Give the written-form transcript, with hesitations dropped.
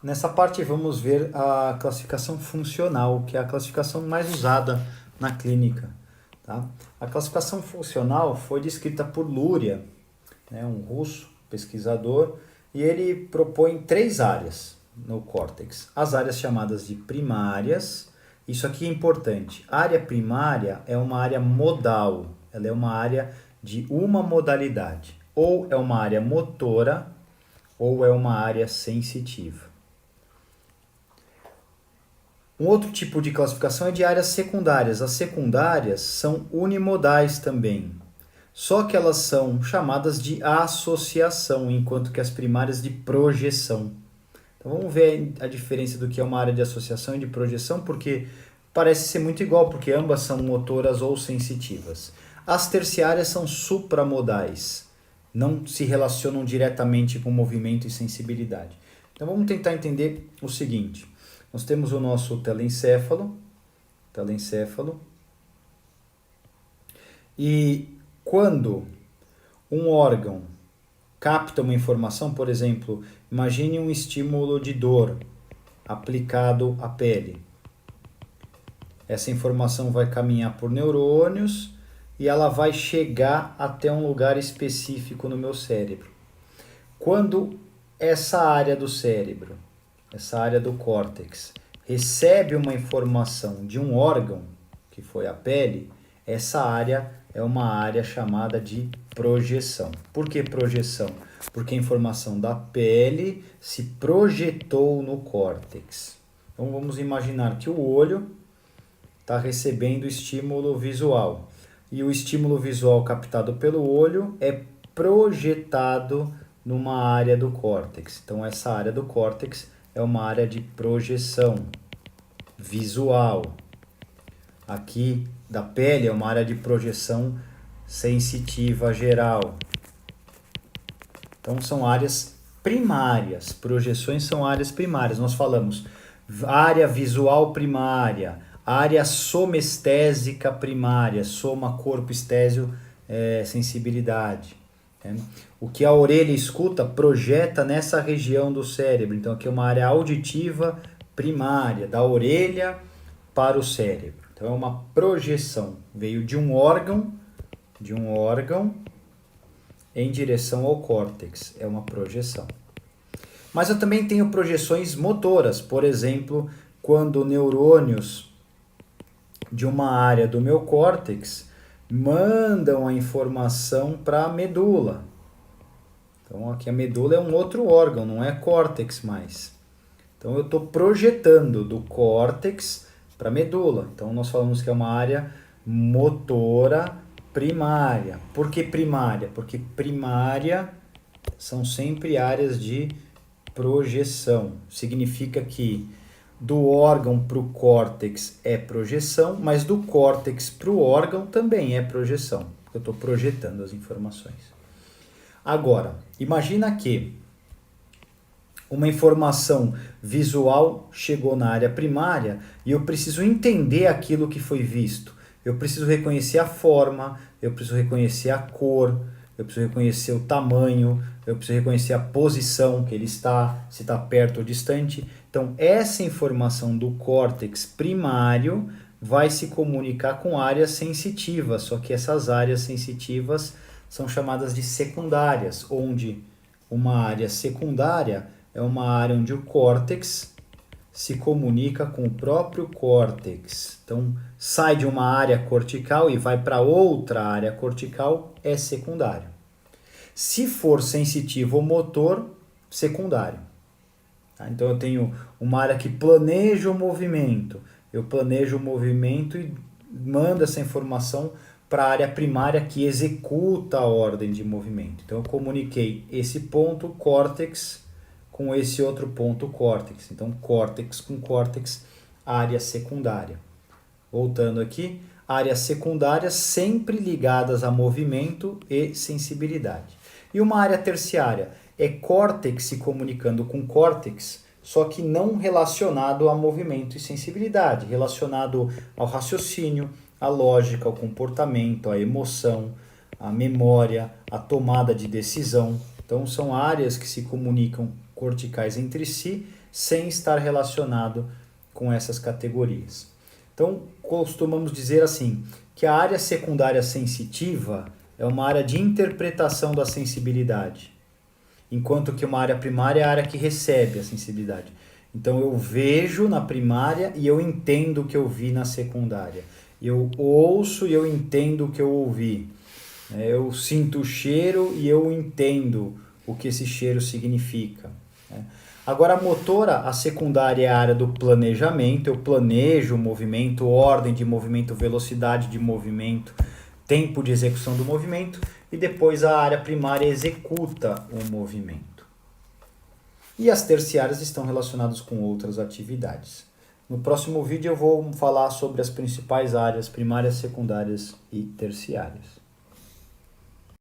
Nessa parte vamos ver a classificação funcional, que é a classificação mais usada na clínica. Tá? A classificação funcional foi descrita por Luria, né, um russo pesquisador, e ele propõe três áreas no córtex. As áreas chamadas de primárias, isso aqui é importante. A área primária é uma área modal, ela é uma área de uma modalidade. Ou é uma área motora, ou é uma área sensitiva. Um outro tipo de classificação é de áreas secundárias. As secundárias são unimodais também, só que elas são chamadas de associação, enquanto que as primárias de projeção. Então vamos ver a diferença do que é uma área de associação e de projeção, porque parece ser muito igual, porque ambas são motoras ou sensitivas. As terciárias são supramodais, não se relacionam diretamente com movimento e sensibilidade. Então vamos tentar entender o seguinte. Nós temos o nosso telencéfalo, e quando um órgão capta uma informação, por exemplo, imagine um estímulo de dor aplicado à pele. Essa informação vai caminhar por neurônios e ela vai chegar até um lugar específico no meu cérebro. Quando essa área do cérebro, essa área do córtex, recebe uma informação de um órgão, que foi a pele, essa área é uma área chamada de projeção. Por que projeção? Porque a informação da pele se projetou no córtex. Então vamos imaginar que o olho está recebendo estímulo visual. E o estímulo visual captado pelo olho é projetado numa área do córtex. Então essa área do córtex é uma área de projeção visual. Aqui da pele é uma área de projeção sensitiva geral. Então são áreas primárias. Projeções são áreas primárias. Nós falamos área visual primária, área somestésica primária, soma, corpo, estésio, sensibilidade. O que a orelha escuta projeta nessa região do cérebro. Então aqui é uma área auditiva primária, da orelha para o cérebro. Então é uma projeção. Veio de um órgão em direção ao córtex. É uma projeção. Mas eu também tenho projeções motoras. Por exemplo, quando neurônios de uma área do meu córtex mandam a informação para a medula. Então aqui a medula é um outro órgão, não é córtex mais. Então eu estou projetando do córtex para a medula. Então nós falamos que é uma área motora primária. Por que primária? Porque primária são sempre áreas de projeção. Significa que do órgão para o córtex é projeção, mas do córtex para o órgão também é projeção, porque eu estou projetando as informações. Agora, imagina que uma informação visual chegou na área primária e eu preciso entender aquilo que foi visto. Eu preciso reconhecer a forma, eu preciso reconhecer a cor, eu preciso reconhecer o tamanho, eu preciso reconhecer a posição que ele está, se está perto ou distante. Então, essa informação do córtex primário vai se comunicar com áreas sensitivas, só que essas áreas sensitivas são chamadas de secundárias, onde uma área secundária é uma área onde o córtex se comunica com o próprio córtex. Então, sai de uma área cortical e vai para outra área cortical, é secundário. Se for sensitivo ou motor, secundário. Tá? Então, eu tenho uma área que planeja o movimento. Eu planejo o movimento e mando essa informação para a área primária que executa a ordem de movimento. Então, eu comuniquei esse ponto córtex com esse outro ponto córtex. Então, córtex com córtex, área secundária. Voltando aqui, áreas secundárias sempre ligadas a movimento e sensibilidade. E uma área terciária é córtex se comunicando com córtex, só que não relacionado a movimento e sensibilidade, relacionado ao raciocínio, à lógica, ao comportamento, à emoção, à memória, à tomada de decisão. Então, são áreas que se comunicam corticais entre si, sem estar relacionado com essas categorias. Então, costumamos dizer assim, que a área secundária sensitiva é uma área de interpretação da sensibilidade, enquanto que uma área primária é a área que recebe a sensibilidade. Então, eu vejo na primária e eu entendo o que eu vi na secundária. Eu ouço e eu entendo o que eu ouvi. Eu sinto o cheiro e eu entendo o que esse cheiro significa. Agora, a motora, a secundária é a área do planejamento. Eu planejo o movimento, ordem de movimento, velocidade de movimento, tempo de execução do movimento. E depois a área primária executa o movimento. E as terciárias estão relacionadas com outras atividades. No próximo vídeo eu vou falar sobre as principais áreas primárias, secundárias e terciárias.